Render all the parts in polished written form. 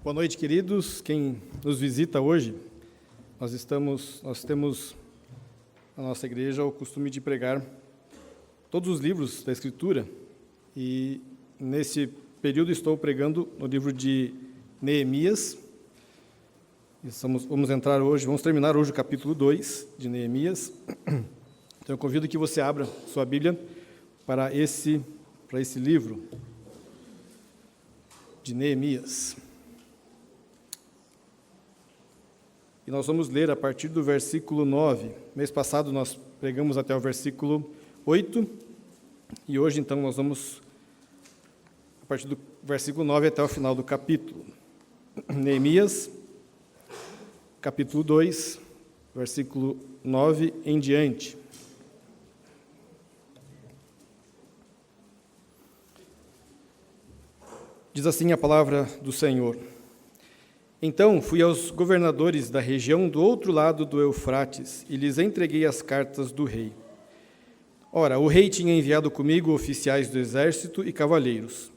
Boa noite, queridos. Quem nos visita hoje, nós temos na nossa igreja o costume de pregar todos os livros da Escritura, e nesse período estou pregando no livro de Neemias. Vamos terminar hoje o capítulo 2 de Neemias. Então eu convido que você abra sua Bíblia para esse livro de Neemias. E nós vamos ler a partir do versículo 9. Mês passado nós pregamos até o versículo 8, e hoje então nós vamos a partir do versículo 9 até o final do capítulo. Neemias, capítulo 2, versículo 9 em diante. Diz assim a palavra do Senhor: Então fui aos governadores da região do outro lado do Eufrates e lhes entreguei as cartas do rei. Ora, o rei tinha enviado comigo oficiais do exército e cavaleiros.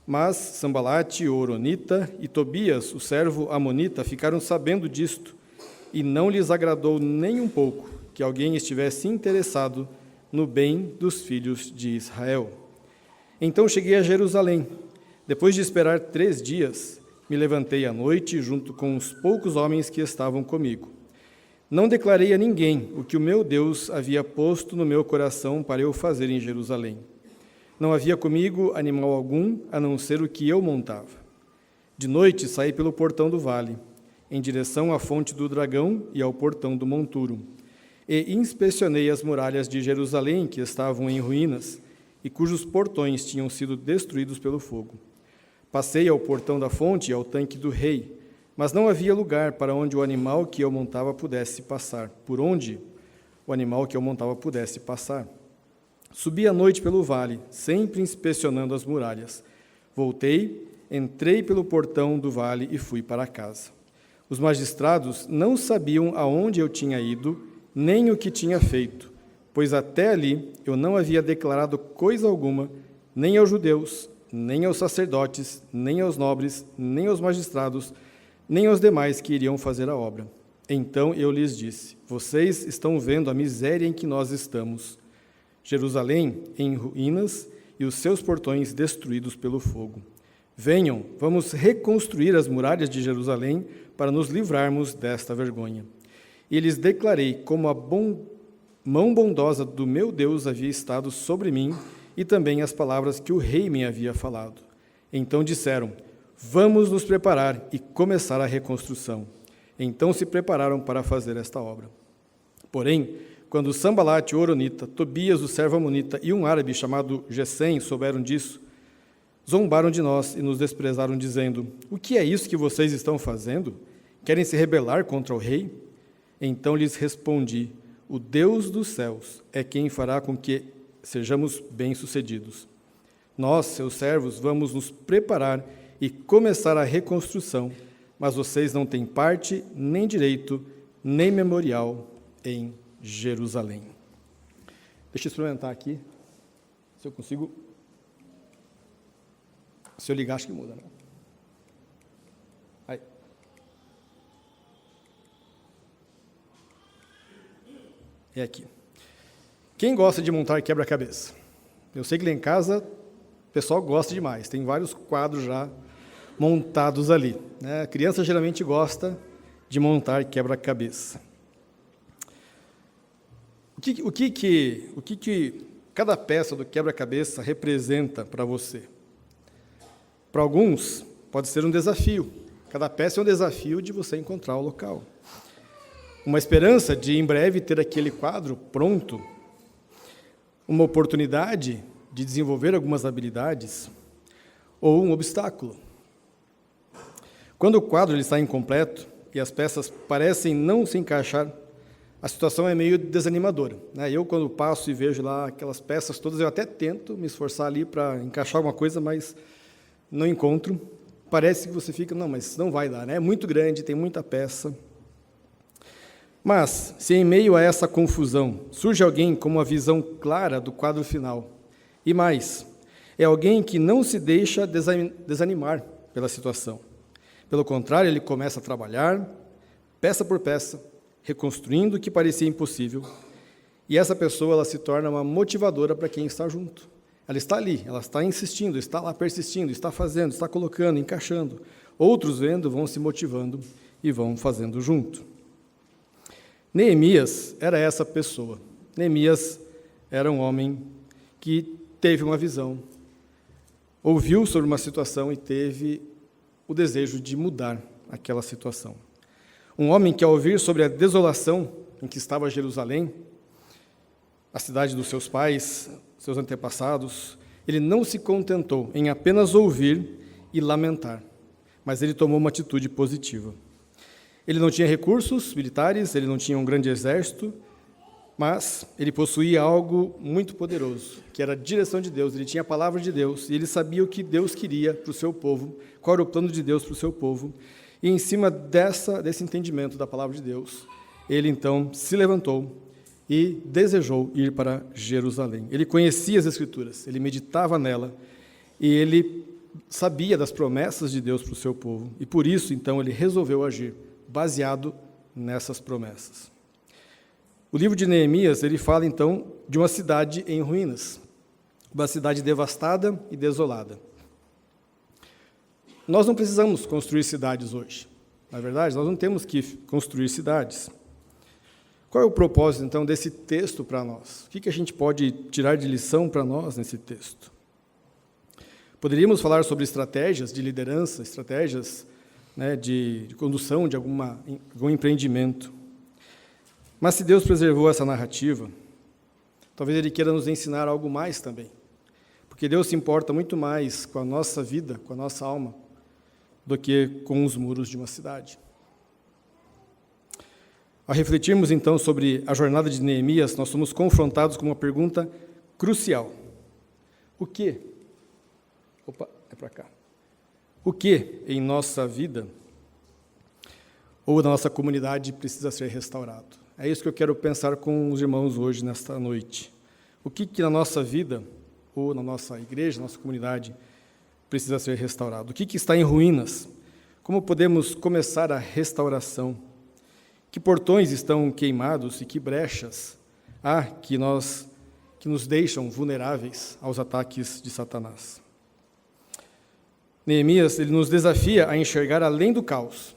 Mas Sambalate, o horonita, e Tobias, o servo amonita, ficaram sabendo disto, e não lhes agradou nem um pouco que alguém estivesse interessado no bem dos filhos de Israel. Então cheguei a Jerusalém. Depois de esperar 3 dias, me levantei à noite junto com os poucos homens que estavam comigo. Não declarei a ninguém o que o meu Deus havia posto no meu coração para eu fazer em Jerusalém. Não havia comigo animal algum, a não ser o que eu montava. De noite saí pelo portão do vale, em direção à fonte do dragão e ao portão do monturo, e inspecionei as muralhas de Jerusalém que estavam em ruínas e cujos portões tinham sido destruídos pelo fogo. Passei ao portão da fonte e ao tanque do rei, mas não havia lugar para onde o animal que eu montava pudesse passar. Por onde o animal que eu montava pudesse passar. Subi à noite pelo vale, sempre inspecionando as muralhas. Voltei, entrei pelo portão do vale e fui para casa. Os magistrados não sabiam aonde eu tinha ido, nem o que tinha feito, pois até ali eu não havia declarado coisa alguma, nem aos judeus, nem aos sacerdotes, nem aos nobres, nem aos magistrados, nem aos demais que iriam fazer a obra. Então eu lhes disse: Vocês estão vendo a miséria em que nós estamos. Jerusalém em ruínas e os seus portões destruídos pelo fogo. Venham, vamos reconstruir as muralhas de Jerusalém para nos livrarmos desta vergonha. E lhes declarei como a mão bondosa do meu Deus havia estado sobre mim, e também as palavras que o rei me havia falado. Então disseram: Vamos nos preparar e começar a reconstrução. Então se prepararam para fazer esta obra. Porém, quando Sambalate, o horonita, Tobias, o servo amonita, e um árabe chamado Gesem souberam disso, zombaram de nós e nos desprezaram, dizendo: O que é isso que vocês estão fazendo? Querem se rebelar contra o rei? Então lhes respondi: O Deus dos céus é quem fará com que sejamos bem-sucedidos. Nós, seus servos, vamos nos preparar e começar a reconstrução, mas vocês não têm parte, nem direito, nem memorial em Jerusalém. Deixa eu experimentar aqui, se eu consigo. Se eu ligar, acho que muda, né? Aí. É aqui. Quem gosta de montar quebra-cabeça? Eu sei que lá em casa o pessoal gosta demais, tem vários quadros já montados ali, né? A criança geralmente gosta de montar quebra-cabeça. O que cada peça do quebra-cabeça representa para você? Para alguns, pode ser um desafio. Cada peça é um desafio de você encontrar o local. Uma esperança de, em breve, ter aquele quadro pronto. Uma oportunidade de desenvolver algumas habilidades, ou um obstáculo. Quando o quadro ele está incompleto e as peças parecem não se encaixar, a situação é meio desanimadora, né? Eu, quando passo e vejo lá aquelas peças todas, eu até tento me esforçar ali para encaixar alguma coisa, mas não encontro. Parece que você fica, não, mas não vai dar, né? É muito grande, tem muita peça. Mas, se em meio a essa confusão surge alguém com uma visão clara do quadro final, e mais, é alguém que não se deixa desanimar pela situação, Pelo contrário, ele começa a trabalhar, peça por peça, reconstruindo o que parecia impossível. E essa pessoa ela se torna uma motivadora para quem está junto. Ela está ali, ela está insistindo, está lá persistindo, está fazendo, está colocando, encaixando. Outros vendo vão se motivando e vão fazendo junto. Neemias era essa pessoa. Neemias era um homem que teve uma visão, ouviu sobre uma situação e teve o desejo de mudar aquela situação. Um homem que, ao ouvir sobre a desolação em que estava Jerusalém, a cidade dos seus pais, seus antepassados, ele não se contentou em apenas ouvir e lamentar, mas ele tomou uma atitude positiva. Ele não tinha recursos militares, ele não tinha um grande exército, mas ele possuía algo muito poderoso, que era a direção de Deus. Ele tinha a palavra de Deus e ele sabia o que Deus queria para o seu povo, qual era o plano de Deus para o seu povo. E em cima desse entendimento da palavra de Deus, ele então se levantou e desejou ir para Jerusalém. Ele conhecia as Escrituras, ele meditava nela e ele sabia das promessas de Deus para o seu povo. E por isso, então, ele resolveu agir baseado nessas promessas. O livro de Neemias, ele fala, então, de uma cidade em ruínas, uma cidade devastada e desolada. Nós não precisamos construir cidades hoje. Na verdade, nós não temos que construir cidades. Qual é o propósito, então, desse texto para nós? O que a gente pode tirar de lição para nós nesse texto? Poderíamos falar sobre estratégias de liderança, estratégias de condução de algum empreendimento. Mas se Deus preservou essa narrativa, talvez Ele queira nos ensinar algo mais também. Porque Deus se importa muito mais com a nossa vida, com a nossa alma, do que com os muros de uma cidade. Ao refletirmos, então, sobre a jornada de Neemias, nós somos confrontados com uma pergunta crucial. O que? O que em nossa vida ou na nossa comunidade precisa ser restaurado? É isso que eu quero pensar com os irmãos hoje, nesta noite. O que na nossa vida, ou na nossa igreja, na nossa comunidade, precisa ser restaurado? O que está em ruínas? Como podemos começar a restauração? Que portões estão queimados e que brechas há que nos deixam vulneráveis aos ataques de Satanás? Neemias, ele nos desafia a enxergar além do caos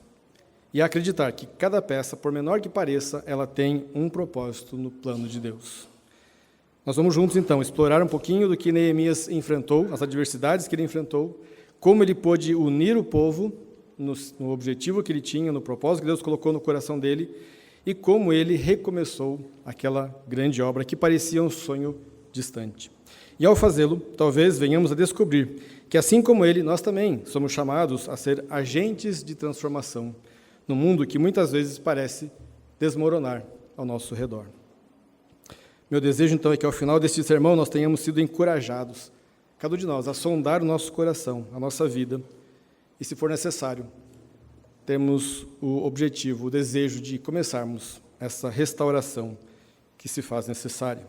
e a acreditar que cada peça, por menor que pareça, ela tem um propósito no plano de Deus. Nós vamos juntos, então, explorar um pouquinho do que Neemias enfrentou, as adversidades que ele enfrentou, como ele pôde unir o povo no objetivo que ele tinha, no propósito que Deus colocou no coração dele, e como ele recomeçou aquela grande obra que parecia um sonho distante. E ao fazê-lo, talvez venhamos a descobrir que, assim como ele, nós também somos chamados a ser agentes de transformação no mundo que muitas vezes parece desmoronar ao nosso redor. Meu desejo, então, é que ao final deste sermão nós tenhamos sido encorajados, cada um de nós, a sondar o nosso coração, a nossa vida, e, se for necessário, temos o objetivo, o desejo de começarmos essa restauração que se faz necessária.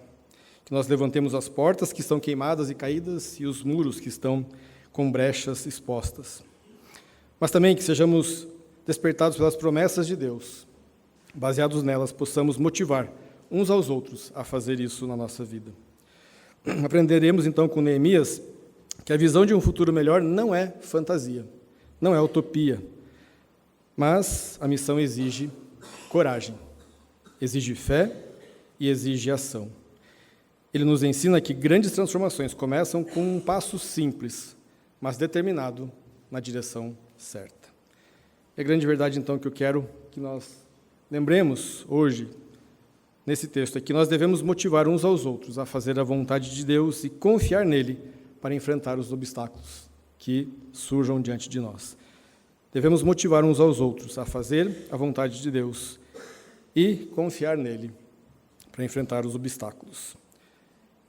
Que nós levantemos as portas que estão queimadas e caídas e os muros que estão com brechas expostas. Mas também que sejamos despertados pelas promessas de Deus, baseados nelas, possamos motivar uns aos outros a fazer isso na nossa vida. Aprenderemos, então, com Neemias, que a visão de um futuro melhor não é fantasia, não é utopia, mas a missão exige coragem, exige fé e exige ação. Ele nos ensina que grandes transformações começam com um passo simples, mas determinado na direção certa. É a grande verdade, então, que eu quero que nós lembremos hoje, nesse texto, é que nós devemos motivar uns aos outros a fazer a vontade de Deus e confiar nele para enfrentar os obstáculos que surjam diante de nós. Devemos motivar uns aos outros a fazer a vontade de Deus e confiar nele para enfrentar os obstáculos.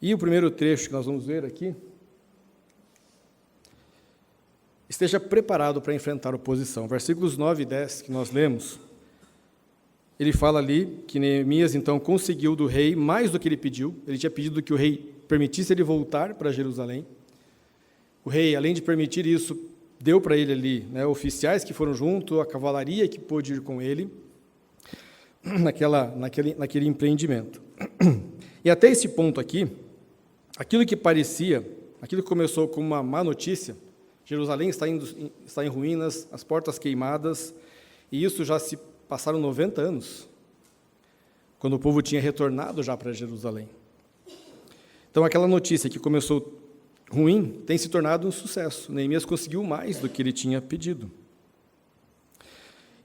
E o primeiro trecho que nós vamos ver aqui: esteja preparado para enfrentar oposição. Versículos 9 e 10 que nós lemos, ele fala ali que Neemias, então, conseguiu do rei mais do que ele pediu. Ele tinha pedido que o rei permitisse ele voltar para Jerusalém. O rei, além de permitir isso, deu para ele ali, né, oficiais que foram junto, a cavalaria que pôde ir com ele naquele empreendimento. E até esse ponto aqui, aquilo que começou como uma má notícia, Jerusalém está em ruínas, as portas queimadas, e isso já se passaram 90 anos, quando o povo tinha retornado já para Jerusalém. Então, aquela notícia que começou ruim tem se tornado um sucesso. Neemias conseguiu mais do que ele tinha pedido.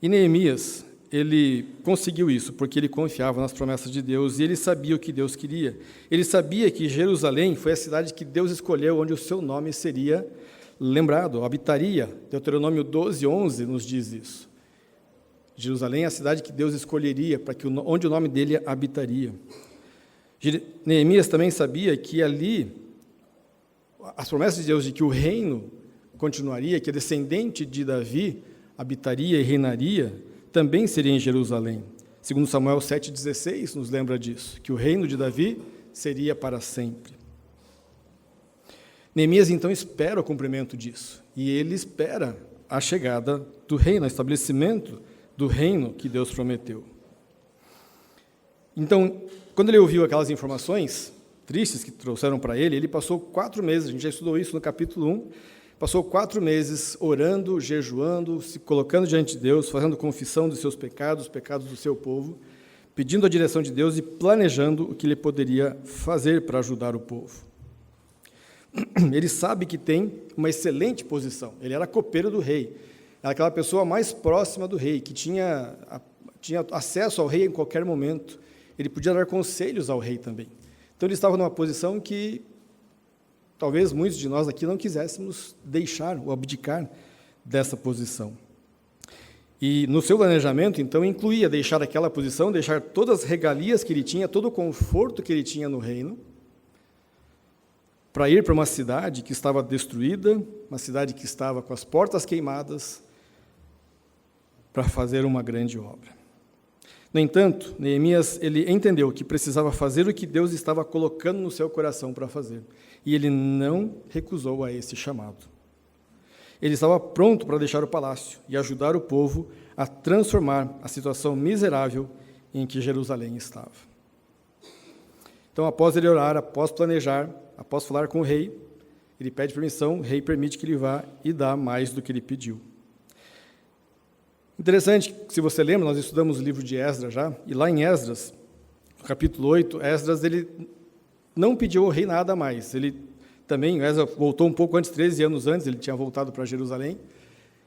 E Neemias, ele conseguiu isso porque ele confiava nas promessas de Deus e ele sabia o que Deus queria. Ele sabia que Jerusalém foi a cidade que Deus escolheu, onde o seu nome seria lembrado, habitaria. Deuteronômio 12:11 nos diz isso. Jerusalém é a cidade que Deus escolheria, onde o nome dele habitaria. Neemias também sabia que ali, as promessas de Deus de que o reino continuaria, que a descendente de Davi habitaria e reinaria, também seria em Jerusalém. Segundo Samuel 7,16 nos lembra disso, que o reino de Davi seria para sempre. Neemias, então, espera o cumprimento disso, e ele espera a chegada do reino, o estabelecimento do reino que Deus prometeu. Então, quando ele ouviu aquelas informações tristes que trouxeram para ele, ele passou 4 meses, a gente já estudou isso no capítulo 1, passou 4 meses orando, jejuando, se colocando diante de Deus, fazendo confissão dos seus pecados, os pecados do seu povo, pedindo a direção de Deus e planejando o que ele poderia fazer para ajudar o povo. Ele sabe que tem uma excelente posição, ele era copeiro do rei, era aquela pessoa mais próxima do rei, que tinha acesso ao rei em qualquer momento, ele podia dar conselhos ao rei também. Então ele estava numa posição que talvez muitos de nós aqui não quiséssemos deixar ou abdicar dessa posição. E no seu planejamento, então, incluía deixar aquela posição, deixar todas as regalias que ele tinha, todo o conforto que ele tinha no reino, para ir para uma cidade que estava destruída, uma cidade que estava com as portas queimadas, para fazer uma grande obra. No entanto, Neemias, ele entendeu que precisava fazer o que Deus estava colocando no seu coração para fazer, e ele não recusou a esse chamado. Ele estava pronto para deixar o palácio e ajudar o povo a transformar a situação miserável em que Jerusalém estava. Então, após ele orar, após planejar, após falar com o rei, ele pede permissão, o rei permite que ele vá e dá mais do que ele pediu. Interessante, se você lembra, nós estudamos o livro de Esdras já, e lá em Esdras, no capítulo 8, Esdras ele não pediu ao rei nada mais. Esdras voltou um pouco antes, 13 anos antes, ele tinha voltado para Jerusalém,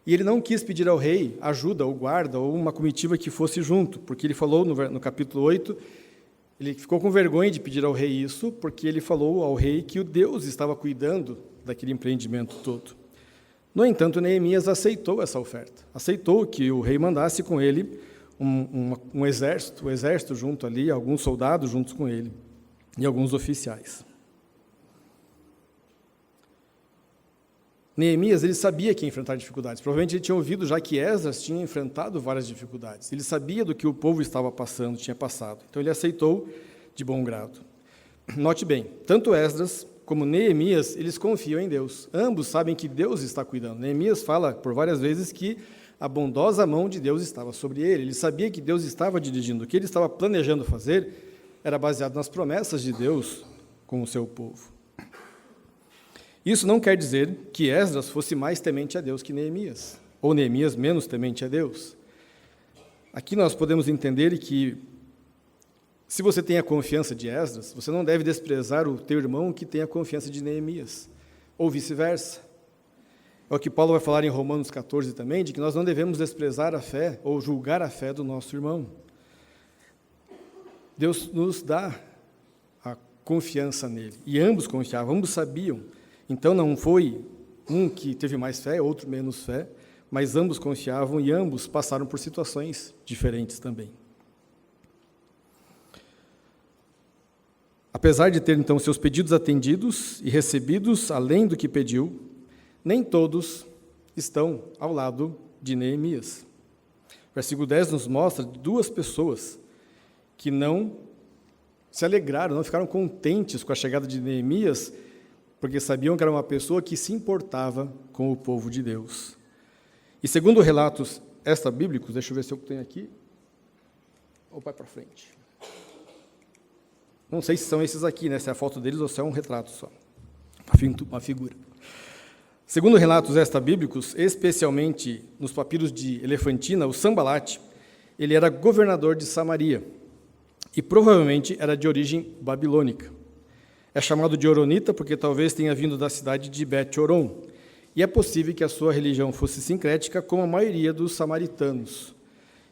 e ele não quis pedir ao rei ajuda, ou guarda, ou uma comitiva que fosse junto, porque ele falou no capítulo 8, ele ficou com vergonha de pedir ao rei isso, porque ele falou ao rei que o Deus estava cuidando daquele empreendimento todo. No entanto, Neemias aceitou essa oferta, aceitou que o rei mandasse com ele um exército junto ali, alguns soldados juntos com ele, e alguns oficiais. Neemias, ele sabia que ia enfrentar dificuldades, provavelmente ele tinha ouvido já que Esdras tinha enfrentado várias dificuldades, ele sabia do que o povo estava passando, tinha passado, então ele aceitou de bom grado. Note bem, tanto Esdras como Neemias, eles confiam em Deus. Ambos sabem que Deus está cuidando. Neemias fala por várias vezes que a bondosa mão de Deus estava sobre ele. Ele sabia que Deus estava dirigindo. O que ele estava planejando fazer era baseado nas promessas de Deus com o seu povo. Isso não quer dizer que Esdras fosse mais temente a Deus que Neemias, ou Neemias menos temente a Deus. Aqui nós podemos entender que se você tem a confiança de Esdras, você não deve desprezar o teu irmão que tem a confiança de Neemias, ou vice-versa. É o que Paulo vai falar em Romanos 14 também, de que nós não devemos desprezar a fé ou julgar a fé do nosso irmão. Deus nos dá a confiança nele, e ambos confiavam, ambos sabiam. Então não foi um que teve mais fé, outro menos fé, mas ambos confiavam e ambos passaram por situações diferentes também. Apesar de ter, então, seus pedidos atendidos e recebidos além do que pediu, nem todos estão ao lado de Neemias. O versículo 10 nos mostra 2 pessoas que não se alegraram, não ficaram contentes com a chegada de Neemias, porque sabiam que era uma pessoa que se importava com o povo de Deus. E segundo relatos extra-bíblicos, deixa eu ver se eu tenho aqui, ou vai para frente. Não sei se são esses aqui, né? Se é a foto deles ou se é um retrato só, uma figura. Segundo relatos extra-bíblicos, especialmente nos papiros de Elefantina, o Sambalate, ele era governador de Samaria e provavelmente era de origem babilônica. É chamado de Oronita porque talvez tenha vindo da cidade de Bet-Horon, e é possível que a sua religião fosse sincrética como a maioria dos samaritanos.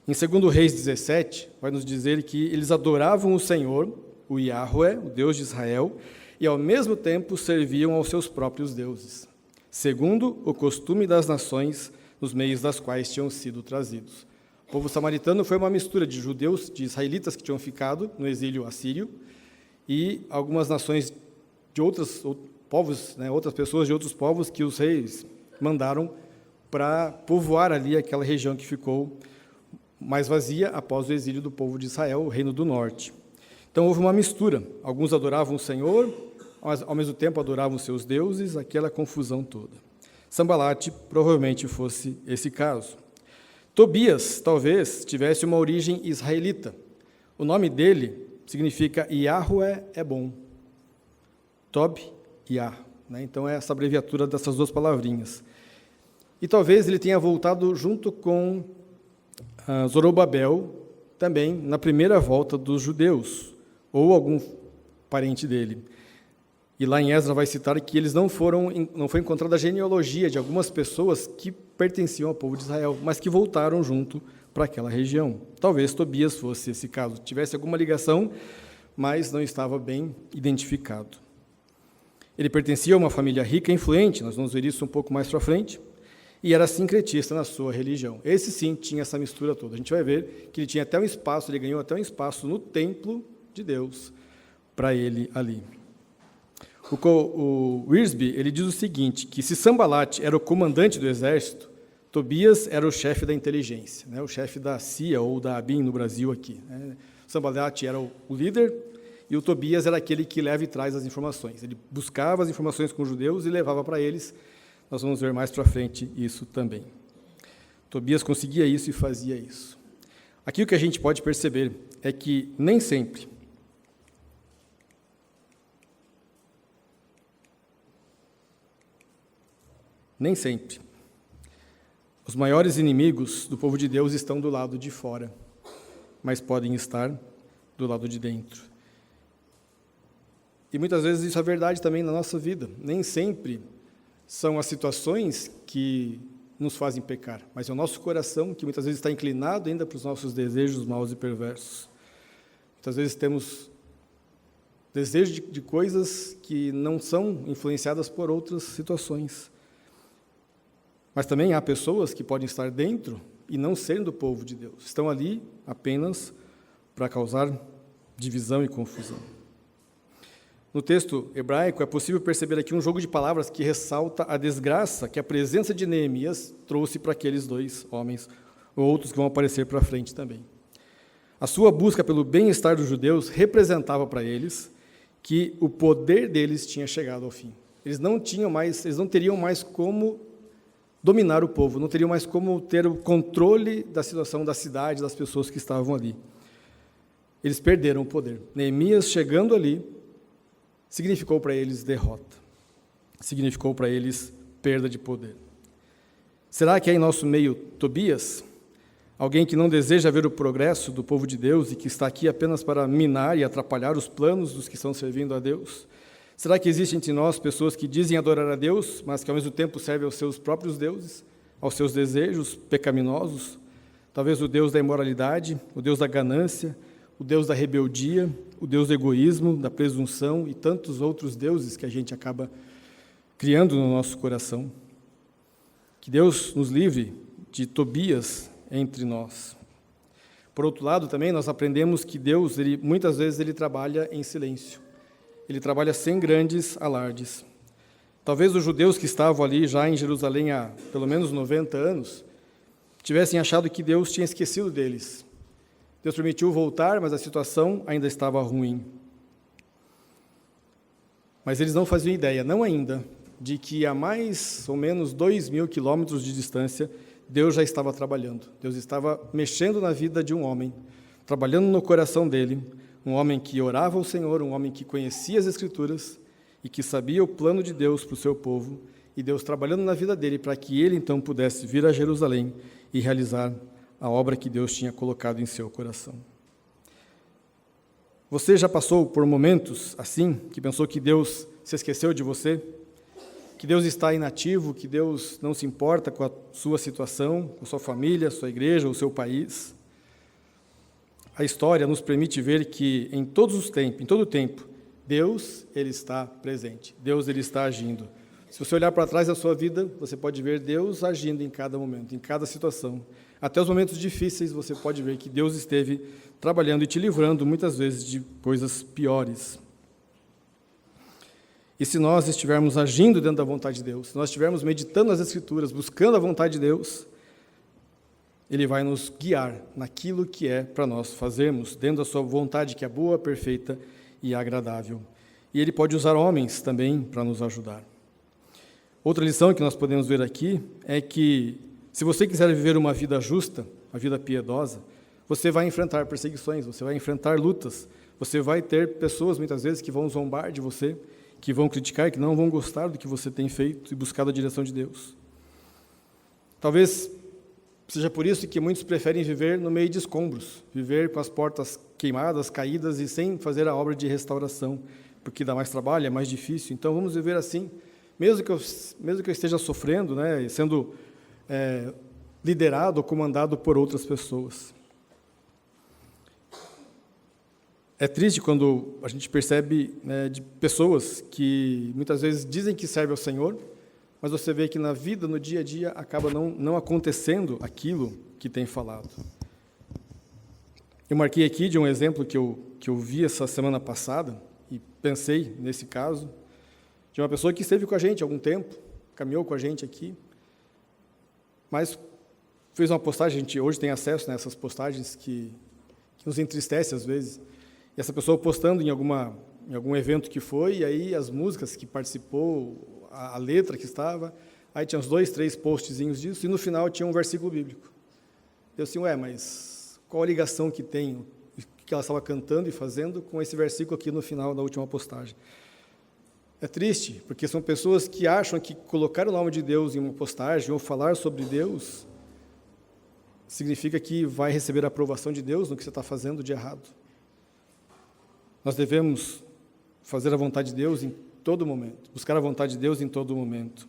Em 2 Reis 17, vai nos dizer que eles adoravam o Senhor, o Yahweh, o Deus de Israel, e ao mesmo tempo serviam aos seus próprios deuses, segundo o costume das nações nos meios das quais tinham sido trazidos. O povo samaritano foi uma mistura de judeus, de israelitas que tinham ficado no exílio assírio, e algumas nações de outros povos, né, outras pessoas de outros povos que os reis mandaram para povoar ali aquela região que ficou mais vazia após o exílio do povo de Israel, o Reino do Norte. Então houve uma mistura. Alguns adoravam o Senhor, mas ao mesmo tempo adoravam seus deuses, aquela confusão toda. Sambalate provavelmente fosse esse caso. Tobias talvez tivesse uma origem israelita. O nome dele significa Yahweh é bom. Tob, Yah. Né? Então é essa abreviatura dessas duas palavrinhas. E talvez ele tenha voltado junto com Zorobabel, também na primeira volta dos judeus, ou algum parente dele. E lá em Esdras vai citar que eles não foi encontrada a genealogia de algumas pessoas que pertenciam ao povo de Israel, mas que voltaram junto para aquela região. Talvez Tobias fosse esse caso, tivesse alguma ligação, mas não estava bem identificado. Ele pertencia a uma família rica e influente, nós vamos ver isso um pouco mais para frente, e era sincretista na sua religião. Esse sim tinha essa mistura toda. A gente vai ver que ele tinha até um espaço, ele ganhou até um espaço no templo de Deus para ele ali. O Wiersbe, ele diz o seguinte, que se Sambalate era o comandante do exército, Tobias era o chefe da inteligência, né, o chefe da CIA ou da ABIN no Brasil aqui. Né. Sambalate era o líder e o Tobias era aquele que leva e traz as informações. Ele buscava as informações com os judeus e levava para eles. Nós vamos ver mais para frente isso também. Tobias conseguia isso e fazia isso. Aqui o que a gente pode perceber é que nem sempre os maiores inimigos do povo de Deus estão do lado de fora, mas podem estar do lado de dentro. E muitas vezes isso é verdade também na nossa vida. Nem sempre são as situações que nos fazem pecar, mas é o nosso coração que muitas vezes está inclinado ainda para os nossos desejos maus e perversos. Muitas vezes temos desejo de coisas que não são influenciadas por outras situações. Mas também há pessoas que podem estar dentro e não serem do povo de Deus. Estão ali apenas para causar divisão e confusão. No texto hebraico, é possível perceber aqui um jogo de palavras que ressalta a desgraça que a presença de Neemias trouxe para aqueles dois homens, ou outros que vão aparecer para frente também. A sua busca pelo bem-estar dos judeus representava para eles que o poder deles tinha chegado ao fim. Eles não teriam mais como dominar o povo, não teriam mais como ter o controle da situação da cidade, das pessoas que estavam ali. Eles perderam o poder. Neemias chegando ali significou para eles derrota, significou para eles perda de poder. Será que há em nosso meio Tobias, alguém que não deseja ver o progresso do povo de Deus e que está aqui apenas para minar e atrapalhar os planos dos que estão servindo a Deus? Será que existe entre nós pessoas que dizem adorar a Deus, mas que ao mesmo tempo servem aos seus próprios deuses, aos seus desejos pecaminosos? Talvez o Deus da imoralidade, o Deus da ganância, o Deus da rebeldia, o Deus do egoísmo, da presunção e tantos outros deuses que a gente acaba criando no nosso coração. Que Deus nos livre de Tobias entre nós. Por outro lado, também nós aprendemos que Deus, muitas vezes, ele trabalha em silêncio. Ele trabalha sem grandes alardes. Talvez os judeus que estavam ali já em Jerusalém há pelo menos 90 anos tivessem achado que Deus tinha esquecido deles. Deus permitiu voltar, mas a situação ainda estava ruim. Mas eles não faziam ideia, não ainda, de que a mais ou menos 2.000 quilômetros de distância, Deus já estava trabalhando. Deus estava mexendo na vida de um homem, trabalhando no coração dele, um homem que orava ao Senhor, um homem que conhecia as Escrituras e que sabia o plano de Deus para o seu povo, e Deus trabalhando na vida dele para que ele então pudesse vir a Jerusalém e realizar a obra que Deus tinha colocado em seu coração. Você já passou por momentos assim, que pensou que Deus se esqueceu de você? Que Deus está inativo, que Deus não se importa com a sua situação, com a sua família, a sua igreja, o seu país? A história nos permite ver que em todo o tempo, Deus ele está presente, Deus ele está agindo. Se você olhar para trás da sua vida, você pode ver Deus agindo em cada momento, em cada situação. Até os momentos difíceis, você pode ver que Deus esteve trabalhando e te livrando, muitas vezes, de coisas piores. E se nós estivermos agindo dentro da vontade de Deus, se nós estivermos meditando nas Escrituras, buscando a vontade de Deus, Ele vai nos guiar naquilo que é para nós fazermos, dentro da sua vontade, que é boa, perfeita e agradável. E Ele pode usar homens também para nos ajudar. Outra lição que nós podemos ver aqui é que, se você quiser viver uma vida justa, uma vida piedosa, você vai enfrentar perseguições, você vai enfrentar lutas, você vai ter pessoas, muitas vezes, que vão zombar de você, que vão criticar, que não vão gostar do que você tem feito e buscado a direção de Deus. Talvez seja por isso que muitos preferem viver no meio de escombros, viver com as portas queimadas, caídas e sem fazer a obra de restauração, porque dá mais trabalho, é mais difícil. Então, vamos viver assim, mesmo que eu esteja sofrendo, né, sendo liderado ou comandado por outras pessoas. É triste quando a gente percebe de pessoas que muitas vezes dizem que servem ao Senhor, mas você vê que na vida, no dia a dia, acaba não acontecendo aquilo que tem falado. Eu marquei aqui de um exemplo que eu vi essa semana passada, e pensei nesse caso, de uma pessoa que esteve com a gente há algum tempo, caminhou com a gente aqui, mas fez uma postagem, a gente hoje tem acesso a essas postagens que nos entristece às vezes, e essa pessoa postando em algum evento que foi, e aí as músicas que participou, a letra que estava, aí tinha uns 2, 3 postzinhos disso, e no final tinha um versículo bíblico. Eu assim, mas qual a ligação que tem, o que ela estava cantando e fazendo com esse versículo aqui no final da última postagem? É triste, porque são pessoas que acham que colocar o nome de Deus em uma postagem ou falar sobre Deus significa que vai receber a aprovação de Deus no que você está fazendo de errado. Nós devemos fazer a vontade de Deus em todo momento, buscar a vontade de Deus em todo momento.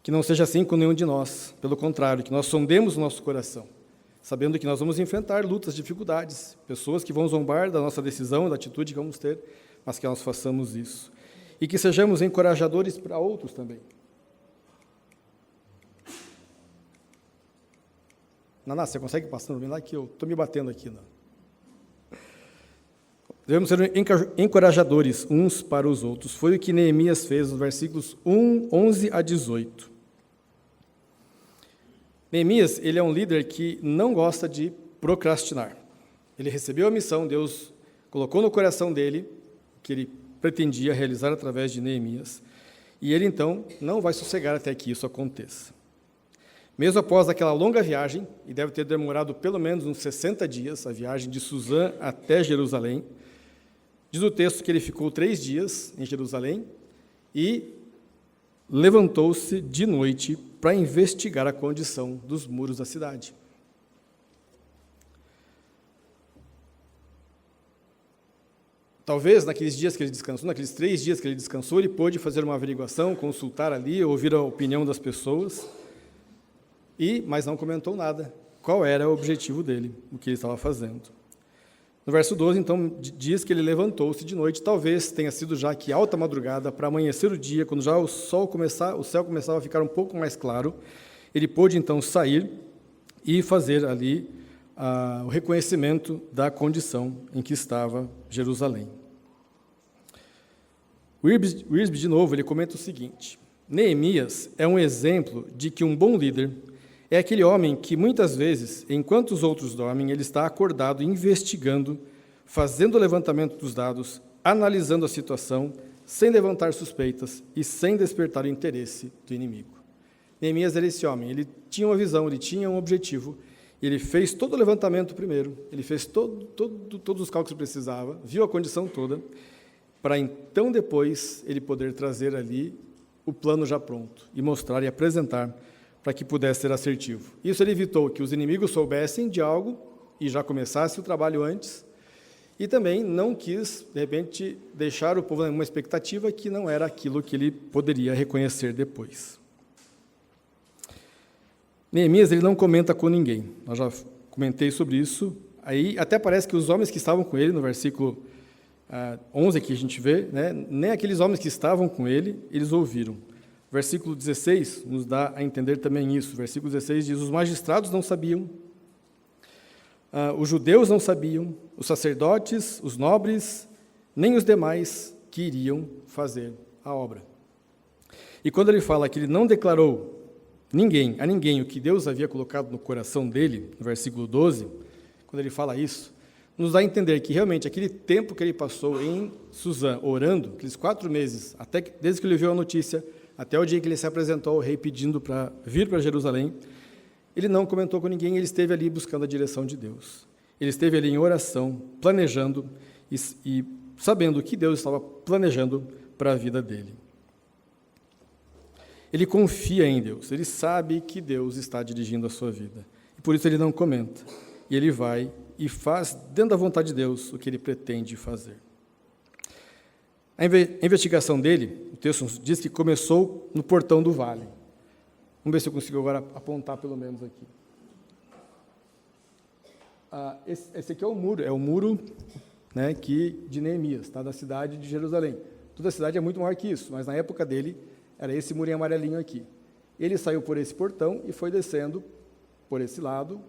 Que não seja assim com nenhum de nós, pelo contrário, que nós sondemos o nosso coração, sabendo que nós vamos enfrentar lutas, dificuldades, pessoas que vão zombar da nossa decisão, da atitude que vamos ter, mas que nós façamos isso. E que sejamos encorajadores para outros também. Naná, você consegue passar no lá que eu estou me batendo aqui, não? Devemos ser encorajadores uns para os outros. Foi o que Neemias fez nos versículos 11 a 18. Neemias, ele é um líder que não gosta de procrastinar. Ele recebeu a missão, Deus colocou no coração dele, que ele pretendia realizar através de Neemias, e ele, então, não vai sossegar até que isso aconteça. Mesmo após aquela longa viagem, e deve ter demorado pelo menos uns 60 dias, a viagem de Suzã até Jerusalém, diz o texto que ele ficou 3 dias em Jerusalém e levantou-se de noite para investigar a condição dos muros da cidade. Talvez naqueles dias que ele descansou, naqueles 3 dias que ele descansou, ele pôde fazer uma averiguação, consultar ali, ouvir a opinião das pessoas, mas não comentou nada. Qual era o objetivo dele, o que ele estava fazendo? No verso 12, então, diz que ele levantou-se de noite, talvez tenha sido já que alta madrugada, para amanhecer o dia, quando já o céu começava a ficar um pouco mais claro, ele pôde, então, sair e fazer ali o reconhecimento da condição em que estava Jerusalém. O Wiersbe, de novo, ele comenta o seguinte: Neemias é um exemplo de que um bom líder é aquele homem que, muitas vezes, enquanto os outros dormem, ele está acordado, investigando, fazendo o levantamento dos dados, analisando a situação, sem levantar suspeitas e sem despertar o interesse do inimigo. Neemias era esse homem, ele tinha uma visão, ele tinha um objetivo, ele fez todo o levantamento primeiro, ele fez todos os cálculos que precisava, viu a condição toda, para então depois ele poder trazer ali o plano já pronto e mostrar e apresentar para que pudesse ser assertivo. Isso ele evitou que os inimigos soubessem de algo e já começasse o trabalho antes, e também não quis, de repente, deixar o povo em uma expectativa que não era aquilo que ele poderia reconhecer depois. Neemias, ele não comenta com ninguém. Eu já comentei sobre isso. Aí até parece que os homens que estavam com ele, no versículo 11 que a gente vê, né, nem aqueles homens que estavam com ele, eles ouviram. O versículo 16 nos dá a entender também isso. O versículo 16 diz: os magistrados não sabiam, os judeus não sabiam, os sacerdotes, os nobres, nem os demais que iriam fazer a obra. E quando ele fala que ele não declarou a ninguém o que Deus havia colocado no coração dele, no versículo 12, quando ele fala isso, nos dá a entender que realmente aquele tempo que ele passou em Suzã orando, aqueles 4 meses, desde que ele viu a notícia, até o dia que ele se apresentou ao rei pedindo para vir para Jerusalém, ele não comentou com ninguém, ele esteve ali buscando a direção de Deus. Ele esteve ali em oração, planejando e sabendo o que Deus estava planejando para a vida dele. Ele confia em Deus, ele sabe que Deus está dirigindo a sua vida. E por isso ele não comenta. E ele vai e faz, dentro da vontade de Deus, o que ele pretende fazer. A investigação dele, o texto diz que começou no portão do vale. Vamos ver se eu consigo agora apontar pelo menos aqui. Esse aqui é o muro, né, de Neemias, tá, da cidade de Jerusalém. Toda a cidade é muito maior que isso, mas na época dele era esse murinho amarelinho aqui. Ele saiu por esse portão e foi descendo por esse lado,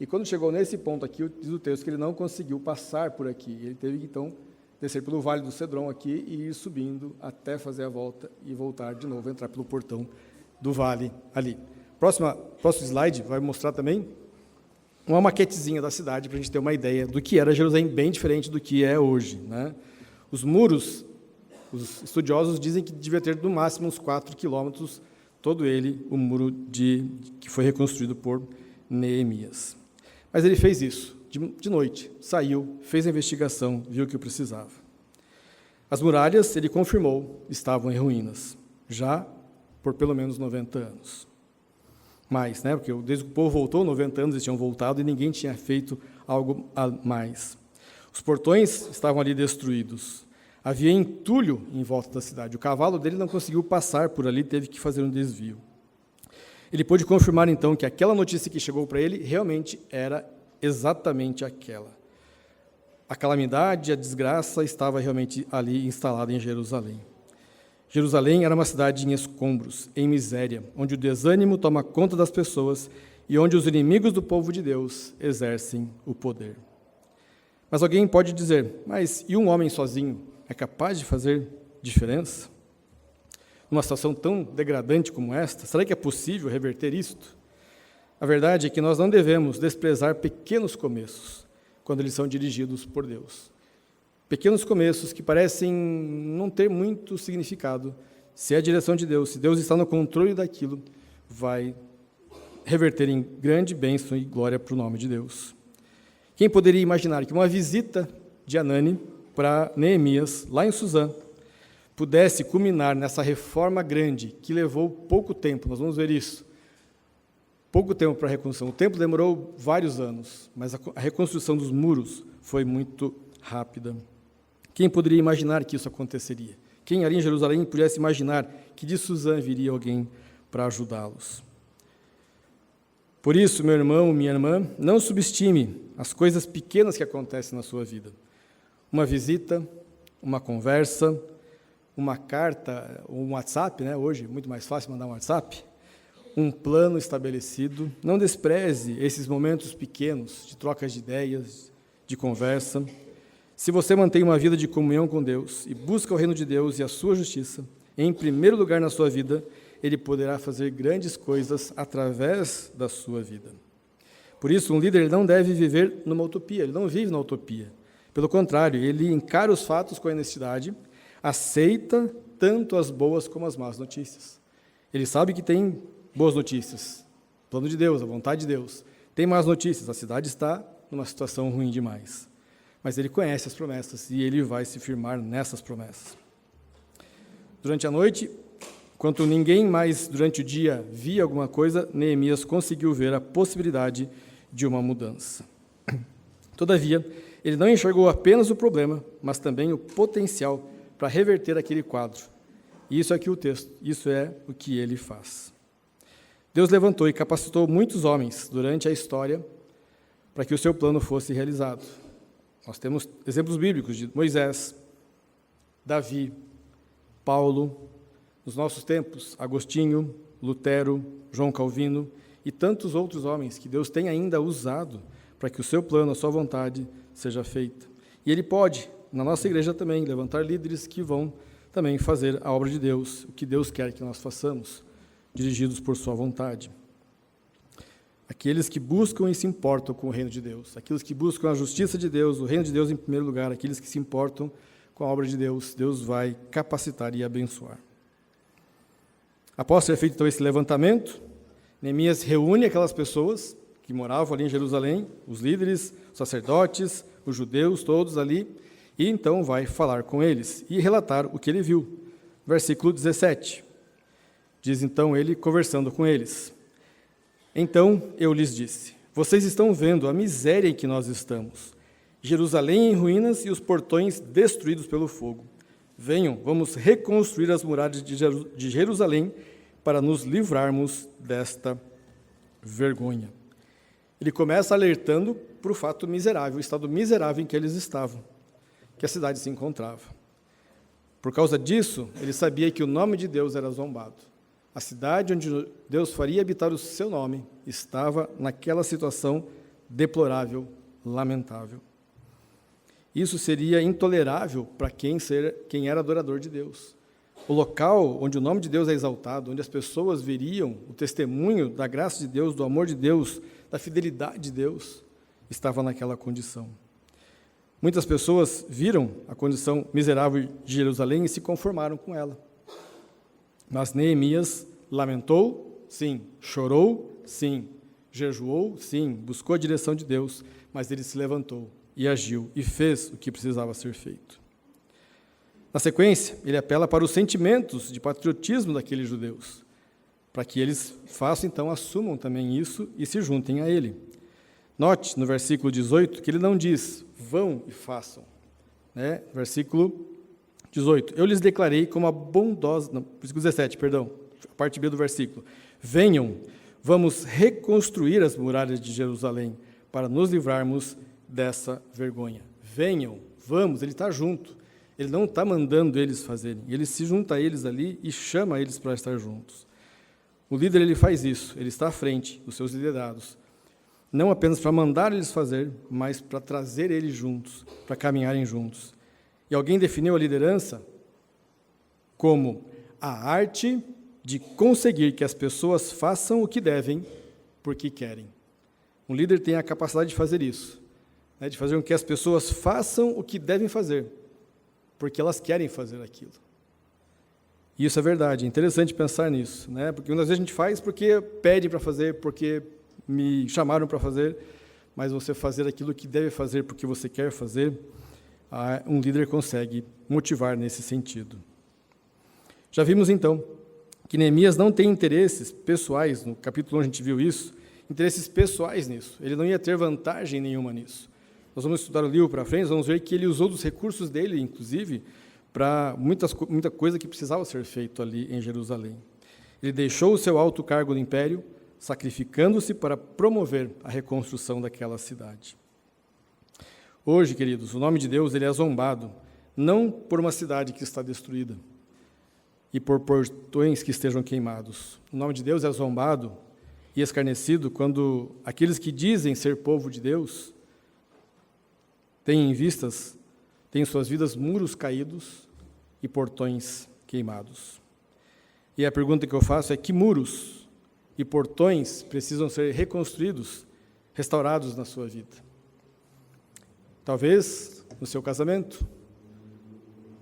e quando chegou nesse ponto aqui, diz o texto que ele não conseguiu passar por aqui. Ele teve que, então, descer pelo Vale do Cedron aqui e ir subindo até fazer a volta e voltar de novo, entrar pelo portão do vale ali. Próximo slide vai mostrar também uma maquetezinha da cidade, para a gente ter uma ideia do que era Jerusalém, bem diferente do que é hoje, né? Os muros, os estudiosos dizem que devia ter no máximo uns 4 quilômetros, todo ele, o muro que foi reconstruído por Neemias. Mas ele fez isso, de noite, saiu, fez a investigação, viu o que precisava. As muralhas, ele confirmou, estavam em ruínas, já por pelo menos 90 anos. Mais, né? Porque desde que o povo voltou, 90 anos eles tinham voltado e ninguém tinha feito algo a mais. Os portões estavam ali destruídos. Havia entulho em volta da cidade. O cavalo dele não conseguiu passar por ali, teve que fazer um desvio. Ele pôde confirmar, então, que aquela notícia que chegou para ele realmente era exatamente aquela. A calamidade, a desgraça estava realmente ali instalada em Jerusalém. Jerusalém era uma cidade em escombros, em miséria, onde o desânimo toma conta das pessoas e onde os inimigos do povo de Deus exercem o poder. Mas alguém pode dizer, mas e um homem sozinho é capaz de fazer diferença? Numa situação tão degradante como esta, será que é possível reverter isto? A verdade é que nós não devemos desprezar pequenos começos, quando eles são dirigidos por Deus. Pequenos começos que parecem não ter muito significado. Se é a direção de Deus, se Deus está no controle daquilo, vai reverter em grande bênção e glória para o nome de Deus. Quem poderia imaginar que uma visita de Hanani para Neemias, lá em Suzã, pudesse culminar nessa reforma grande, que levou pouco tempo, nós vamos ver isso, pouco tempo para a reconstrução. O templo demorou vários anos, mas a reconstrução dos muros foi muito rápida. Quem poderia imaginar que isso aconteceria? Quem ali em Jerusalém pudesse imaginar que de Suzã viria alguém para ajudá-los? Por isso, meu irmão, minha irmã, não subestime as coisas pequenas que acontecem na sua vida. Uma visita, uma conversa, uma carta, um WhatsApp, né? Hoje é muito mais fácil mandar um WhatsApp. Um plano estabelecido. Não despreze esses momentos pequenos de trocas de ideias, de conversa. Se você mantém uma vida de comunhão com Deus e busca o reino de Deus e a sua justiça, em primeiro lugar na sua vida, Ele poderá fazer grandes coisas através da sua vida. Por isso, um líder não deve viver numa utopia, ele não vive na utopia. Pelo contrário, ele encara os fatos com honestidade, aceita tanto as boas como as más notícias. Ele sabe que tem boas notícias, o plano de Deus, a vontade de Deus. Tem más notícias, a cidade está numa situação ruim demais. Mas ele conhece as promessas e ele vai se firmar nessas promessas. Durante a noite, enquanto ninguém mais durante o dia via alguma coisa, Neemias conseguiu ver a possibilidade de uma mudança. Todavia, ele não enxergou apenas o problema, mas também o potencial para reverter aquele quadro. E isso é o que ele faz. Deus levantou e capacitou muitos homens durante a história para que o seu plano fosse realizado. Nós temos exemplos bíblicos de Moisés, Davi, Paulo, nos nossos tempos, Agostinho, Lutero, João Calvino e tantos outros homens que Deus tem ainda usado para que o seu plano, a sua vontade, seja feita. E Ele pode, na nossa igreja também, levantar líderes que vão também fazer a obra de Deus, o que Deus quer que nós façamos, dirigidos por sua vontade. Aqueles que buscam e se importam com o reino de Deus, aqueles que buscam a justiça de Deus, o reino de Deus em primeiro lugar, aqueles que se importam com a obra de Deus, Deus vai capacitar e abençoar. Após ser feito então esse levantamento, Neemias reúne aquelas pessoas que moravam ali em Jerusalém, os líderes, os sacerdotes, os judeus, todos ali, e então vai falar com eles e relatar o que ele viu. Versículo 17, diz então ele conversando com eles: Então eu lhes disse, vocês estão vendo a miséria em que nós estamos, Jerusalém em ruínas e os portões destruídos pelo fogo. Venham, vamos reconstruir as muralhas de Jerusalém para nos livrarmos desta vergonha. Ele começa alertando para o fato miserável, o estado miserável em que eles estavam, que a cidade se encontrava. Por causa disso, ele sabia que o nome de Deus era zombado. A cidade onde Deus faria habitar o seu nome estava naquela situação deplorável, lamentável. Isso seria intolerável para quem era adorador de Deus. O local onde o nome de Deus é exaltado, onde as pessoas veriam o testemunho da graça de Deus, do amor de Deus, da fidelidade de Deus, estava naquela condição. Muitas pessoas viram a condição miserável de Jerusalém e se conformaram com ela. Mas Neemias lamentou, sim, chorou, sim, jejuou, sim, buscou a direção de Deus, mas ele se levantou e agiu e fez o que precisava ser feito. Na sequência, ele apela para os sentimentos de patriotismo daqueles judeus, para que eles façam, então, assumam também isso e se juntem a ele. Note, no versículo 18, que ele não diz, vão e façam. Versículo 18, eu lhes declarei como a bondosa... Não, versículo 17, perdão, a parte B do versículo. Venham, vamos reconstruir as muralhas de Jerusalém para nos livrarmos dessa vergonha. Venham, vamos, ele está junto. Ele não está mandando eles fazerem, ele se junta a eles ali e chama eles para estar juntos. O líder, ele faz isso, ele está à frente, os seus liderados, não apenas para mandar eles fazer, mas para trazer eles juntos, para caminharem juntos. E alguém definiu a liderança como a arte de conseguir que as pessoas façam o que devem, porque querem. Um líder tem a capacidade de fazer isso, de fazer com que as pessoas façam o que devem fazer, porque elas querem fazer aquilo. E isso é verdade, é interessante pensar nisso, porque muitas vezes a gente faz porque pede para fazer, porque me chamaram para fazer, mas você fazer aquilo que deve fazer porque você quer fazer, um líder consegue motivar nesse sentido. Já vimos então que Neemias não tem interesses pessoais, no capítulo 1 a gente viu isso, interesses pessoais nisso, ele não ia ter vantagem nenhuma nisso. Nós vamos estudar o livro para frente, vamos ver que ele usou dos recursos dele, inclusive, para muita coisa que precisava ser feito ali em Jerusalém. Ele deixou o seu alto cargo no império, sacrificando-se para promover a reconstrução daquela cidade. Hoje, queridos, o nome de Deus ele é zombado, não por uma cidade que está destruída e por portões que estejam queimados. O nome de Deus é zombado e escarnecido quando aqueles que dizem ser povo de Deus têm em suas vidas muros caídos e portões queimados. E a pergunta que eu faço é: que muros e portões precisam ser reconstruídos, restaurados na sua vida? Talvez no seu casamento,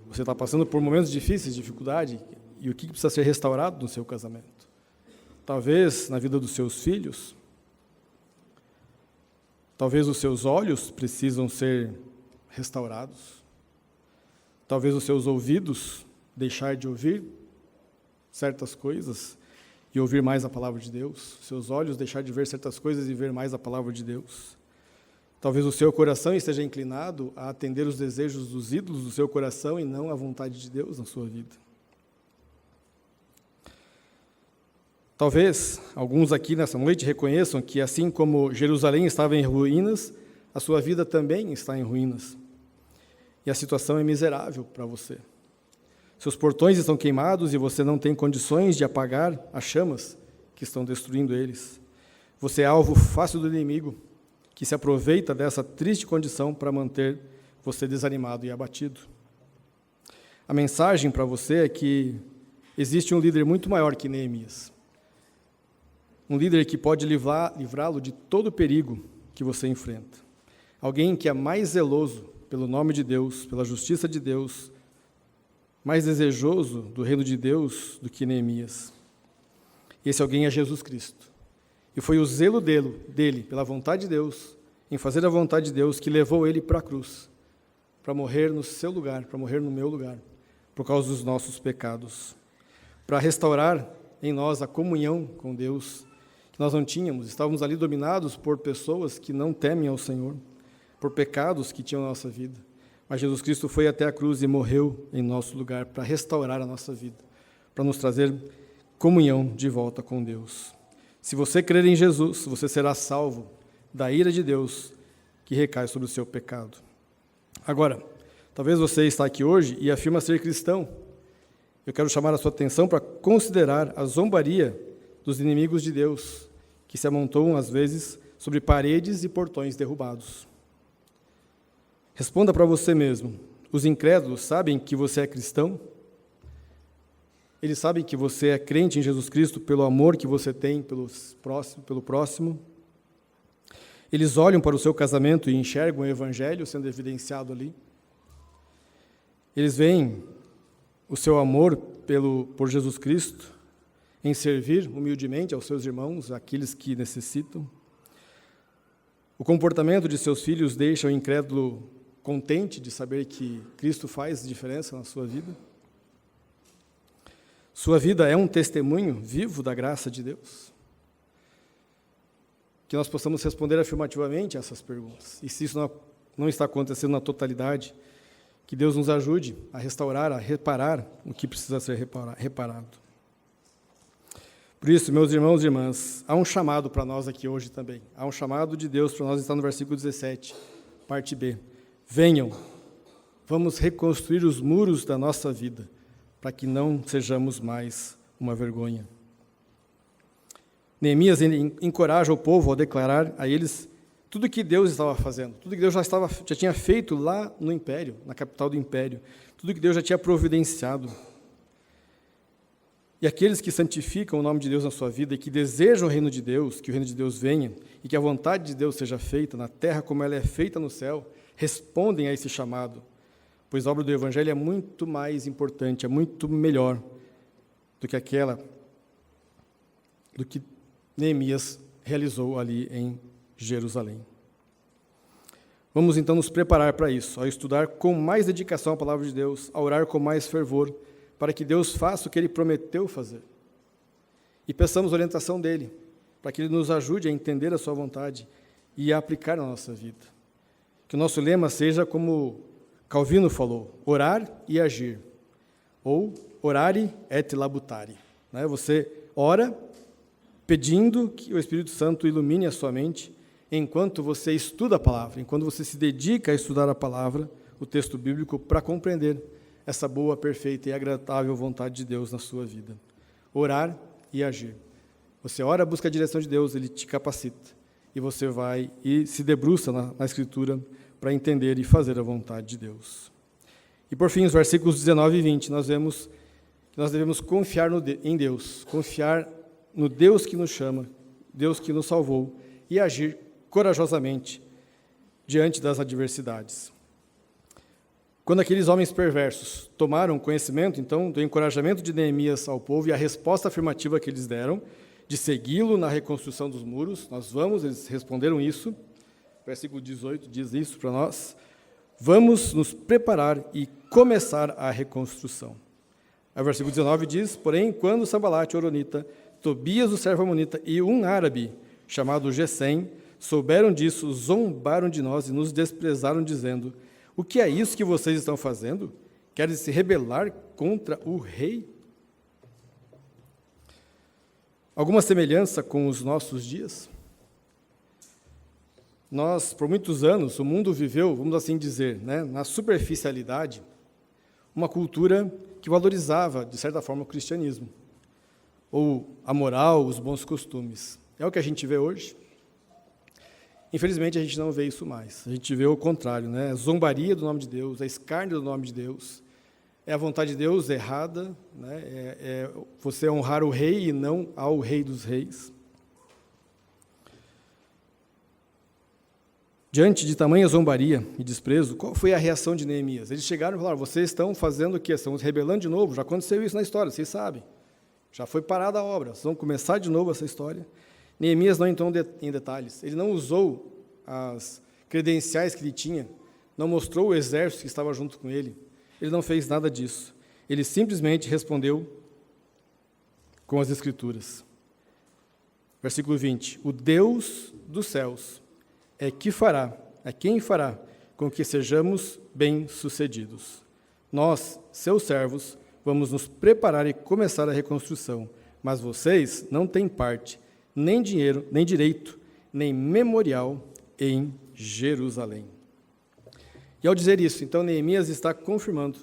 você está passando por momentos difíceis, dificuldade, e o que precisa ser restaurado no seu casamento? Talvez na vida dos seus filhos, talvez os seus olhos precisam ser restaurados, talvez os seus ouvidos deixar de ouvir certas coisas e ouvir mais a palavra de Deus, seus olhos deixar de ver certas coisas e ver mais a palavra de Deus. Talvez o seu coração esteja inclinado a atender os desejos dos ídolos do seu coração e não a vontade de Deus na sua vida. Talvez alguns aqui nessa noite reconheçam que, assim como Jerusalém estava em ruínas, a sua vida também está em ruínas. E a situação é miserável para você. Seus portões estão queimados e você não tem condições de apagar as chamas que estão destruindo eles. Você é alvo fácil do inimigo, que se aproveita dessa triste condição para manter você desanimado e abatido. A mensagem para você é que existe um líder muito maior que Neemias. Um líder que pode livrá-lo de todo o perigo que você enfrenta. Alguém que é mais zeloso pelo nome de Deus, pela justiça de Deus, mais desejoso do reino de Deus do que Neemias. Esse alguém é Jesus Cristo. E foi o zelo dele, pela vontade de Deus, em fazer a vontade de Deus, que levou ele para a cruz, para morrer no seu lugar, para morrer no meu lugar, por causa dos nossos pecados, para restaurar em nós a comunhão com Deus, que nós não tínhamos. Estávamos ali dominados por pessoas que não temem ao Senhor, por pecados que tinham na nossa vida. Mas Jesus Cristo foi até a cruz e morreu em nosso lugar para restaurar a nossa vida, para nos trazer comunhão de volta com Deus. Se você crer em Jesus, você será salvo da ira de Deus que recai sobre o seu pecado. Agora, talvez você está aqui hoje e afirma ser cristão. Eu quero chamar a sua atenção para considerar a zombaria dos inimigos de Deus, que se amontoam, às vezes, sobre paredes e portões derrubados. Responda para você mesmo: os incrédulos sabem que você é cristão? Eles sabem que você é crente em Jesus Cristo pelo amor que você tem pelo próximo? Eles olham para o seu casamento e enxergam o Evangelho sendo evidenciado ali? Eles veem o seu amor por Jesus Cristo em servir humildemente aos seus irmãos, àqueles que necessitam? O comportamento de seus filhos deixa o incrédulo contente de saber que Cristo faz diferença na sua vida? Sua vida é um testemunho vivo da graça de Deus? Que nós possamos responder afirmativamente a essas perguntas. E se isso não está acontecendo na totalidade, que Deus nos ajude a restaurar, a reparar o que precisa ser reparado. Por isso, meus irmãos e irmãs, há um chamado para nós aqui hoje também. Há um chamado de Deus para nós, está no versículo 17, parte B. Venham, vamos reconstruir os muros da nossa vida, para que não sejamos mais uma vergonha. Neemias encoraja o povo a declarar a eles tudo o que Deus estava fazendo, tudo que Deus já tinha feito lá no império, na capital do império, tudo que Deus já tinha providenciado. E aqueles que santificam o nome de Deus na sua vida e que desejam o reino de Deus, que o reino de Deus venha e que a vontade de Deus seja feita na terra como ela é feita no céu, respondem a esse chamado, pois a obra do Evangelho é muito mais importante, é muito melhor do que Neemias realizou ali em Jerusalém. Vamos então nos preparar para isso, a estudar com mais dedicação a palavra de Deus, a orar com mais fervor, para que Deus faça o que Ele prometeu fazer. E peçamos orientação dEle, para que Ele nos ajude a entender a sua vontade e a aplicar na nossa vida. Que o nosso lema seja como Calvino falou, orar e agir, ou orare et labutare. Você ora pedindo que o Espírito Santo ilumine a sua mente, enquanto você estuda a palavra, enquanto você se dedica a estudar a palavra, o texto bíblico, para compreender essa boa, perfeita e agradável vontade de Deus na sua vida. Orar e agir. Você ora, busca a direção de Deus, Ele te capacita, e você vai e se debruça na Escritura para entender e fazer a vontade de Deus. E por fim, os versículos 19 e 20, nós vemos que nós devemos confiar em Deus, confiar no Deus que nos chama, Deus que nos salvou, e agir corajosamente, diante das adversidades. Quando aqueles homens perversos tomaram conhecimento, então, do encorajamento de Neemias ao povo e a resposta afirmativa que eles deram, de segui-lo na reconstrução dos muros, eles responderam isso, versículo 18 diz isso para nós, vamos nos preparar e começar a reconstrução. O versículo 19 diz, porém, quando Sambalate, o horonita, Tobias, o servo amonita, e um árabe, chamado Gesem, souberam disso, zombaram de nós e nos desprezaram, dizendo, o que é isso que vocês estão fazendo? Querem se rebelar contra o rei? Alguma semelhança com os nossos dias? Nós, por muitos anos, o mundo viveu, vamos assim dizer, na superficialidade, uma cultura que valorizava, de certa forma, o cristianismo, ou a moral, os bons costumes. É o que a gente vê hoje. Infelizmente, a gente não vê isso mais. A gente vê o contrário, a zombaria do nome de Deus, a escárnio do nome de Deus. É a vontade de Deus errada, é você honrar o rei e não ao rei dos reis. Diante de tamanha zombaria e desprezo, qual foi a reação de Neemias? Eles chegaram e falaram, vocês estão fazendo o quê? Estão se rebelando de novo? Já aconteceu isso na história, vocês sabem. Já foi parada a obra, vocês vão começar de novo essa história. Neemias não entrou em detalhes, ele não usou as credenciais que ele tinha, não mostrou o exército que estava junto com ele, ele não fez nada disso. Ele simplesmente respondeu com as Escrituras. Versículo 20, o Deus dos céus é quem fará com que sejamos bem-sucedidos. Nós, seus servos, vamos nos preparar e começar a reconstrução, mas vocês não têm parte, nem dinheiro, nem direito, nem memorial em Jerusalém. E ao dizer isso, então Neemias está confirmando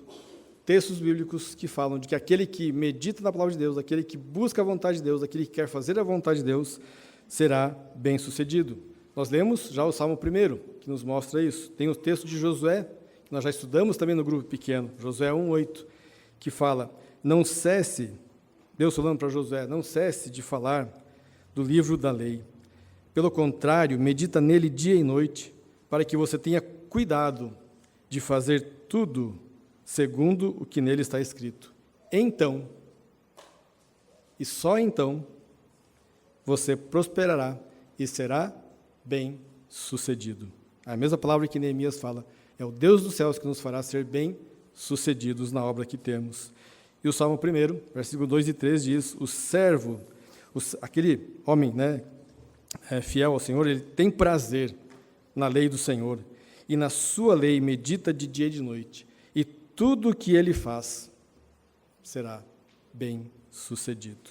textos bíblicos que falam de que aquele que medita na palavra de Deus, aquele que busca a vontade de Deus, aquele que quer fazer a vontade de Deus, será bem-sucedido. Nós lemos já o Salmo 1, que nos mostra isso. Tem o texto de Josué, que nós já estudamos também no grupo pequeno, Josué 1:8, que fala, não cesse, Deus falando para Josué, não cesse de falar do livro da lei. Pelo contrário, medita nele dia e noite, para que você tenha cuidado de fazer tudo segundo o que nele está escrito. Então, e só então, você prosperará e será bem-sucedido. A mesma palavra que Neemias fala, é o Deus dos céus que nos fará ser bem-sucedidos na obra que temos. E o Salmo 1, versículo 2 e 3 diz, o servo, aquele homem fiel ao Senhor, ele tem prazer na lei do Senhor, e na sua lei medita de dia e de noite, e tudo o que ele faz será bem-sucedido.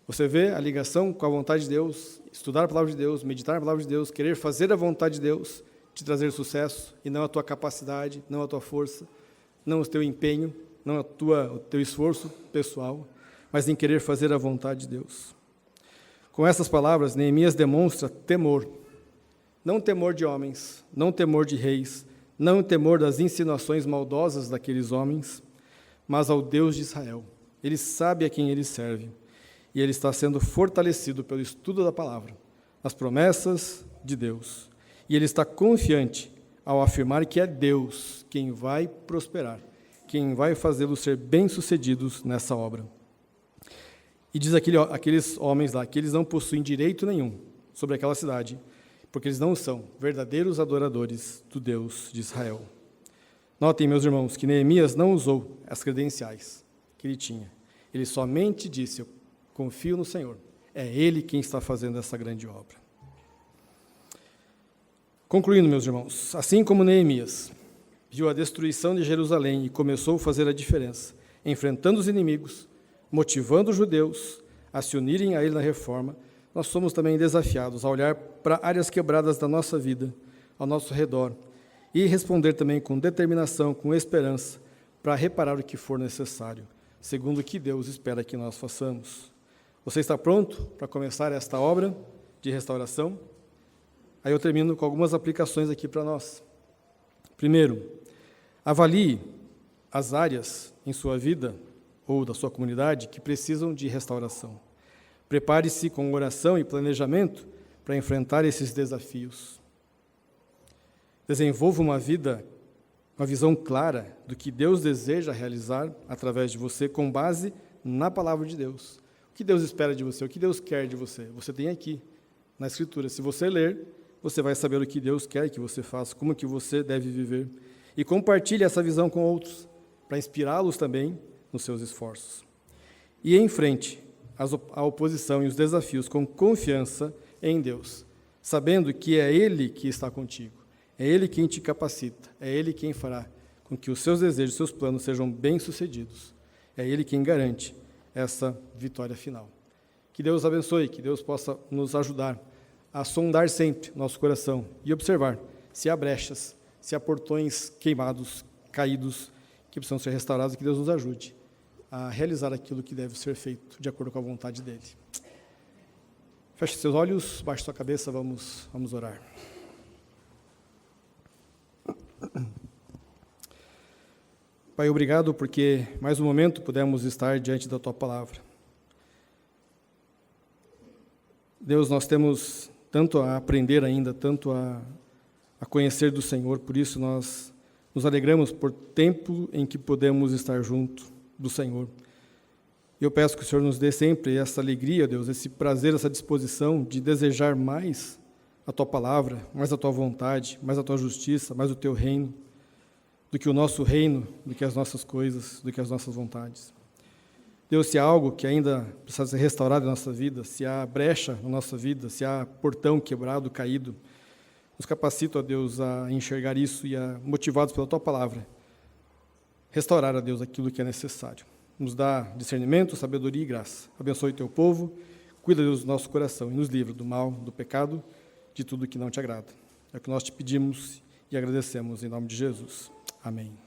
Você vê a ligação com a vontade de Deus, estudar a palavra de Deus, meditar na palavra de Deus, querer fazer a vontade de Deus, te trazer sucesso, e não a tua capacidade, não a tua força, não o teu empenho, não o teu esforço pessoal, mas em querer fazer a vontade de Deus. Com essas palavras, Neemias demonstra temor, não temor de homens, não temor de reis, não temor das insinuações maldosas daqueles homens, mas ao Deus de Israel. Ele sabe a quem ele serve, e ele está sendo fortalecido pelo estudo da palavra, as promessas de Deus. E ele está confiante ao afirmar que é Deus quem vai prosperar, quem vai fazê-los ser bem-sucedidos nessa obra. E diz aqueles homens lá que eles não possuem direito nenhum sobre aquela cidade, porque eles não são verdadeiros adoradores do Deus de Israel. Notem, meus irmãos, que Neemias não usou as credenciais que ele tinha. Ele somente disse, eu confio no Senhor. É Ele quem está fazendo essa grande obra. Concluindo, meus irmãos, assim como Neemias viu a destruição de Jerusalém e começou a fazer a diferença, enfrentando os inimigos, motivando os judeus a se unirem a ele na reforma, nós somos também desafiados a olhar para áreas quebradas da nossa vida, ao nosso redor, e responder também com determinação, com esperança, para reparar o que for necessário, segundo o que Deus espera que nós façamos. Você está pronto para começar esta obra de restauração? Aí eu termino com algumas aplicações aqui para nós. Primeiro, avalie as áreas em sua vida ou da sua comunidade que precisam de restauração. Prepare-se com oração e planejamento para enfrentar esses desafios. Desenvolva uma vida, uma visão clara do que Deus deseja realizar através de você, com base na palavra de Deus. O que Deus espera de você, o que Deus quer de você. Você tem aqui, na Escritura. Se você ler, você vai saber o que Deus quer que você faça, como que você deve viver. E compartilhe essa visão com outros, para inspirá-los também nos seus esforços. E enfrente a oposição e os desafios com confiança em Deus, sabendo que é Ele que está contigo, é Ele quem te capacita, é Ele quem fará com que os seus desejos, seus planos sejam bem-sucedidos, é Ele quem garante essa vitória final. Que Deus abençoe, que Deus possa nos ajudar a sondar sempre nosso coração e observar se há brechas, se há portões queimados, caídos, que precisam ser restaurados, que Deus nos ajude a realizar aquilo que deve ser feito de acordo com a vontade dEle. Feche seus olhos, baixe sua cabeça, vamos orar. Pai, obrigado porque mais um momento pudemos estar diante da Tua Palavra. Deus, nós temos tanto a aprender ainda, tanto a conhecer do Senhor, por isso nós nos alegramos por tempo em que podemos estar junto do Senhor. Eu peço que o Senhor nos dê sempre essa alegria, Deus, esse prazer, essa disposição de desejar mais a Tua Palavra, mais a Tua vontade, mais a Tua justiça, mais o Teu reino, do que o nosso reino, do que as nossas coisas, do que as nossas vontades. Deus, se há algo que ainda precisa ser restaurado em nossa vida, se há brecha na nossa vida, se há portão quebrado, caído, nos capacita, ó Deus, a enxergar isso e a, motivados pela Tua Palavra, restaurar, a Deus, aquilo que é necessário. Nos dá discernimento, sabedoria e graça. Abençoe Teu povo, cuida, Deus, do nosso coração e nos livra do mal, do pecado, de tudo que não Te agrada. É o que nós Te pedimos e agradecemos em nome de Jesus. Amém.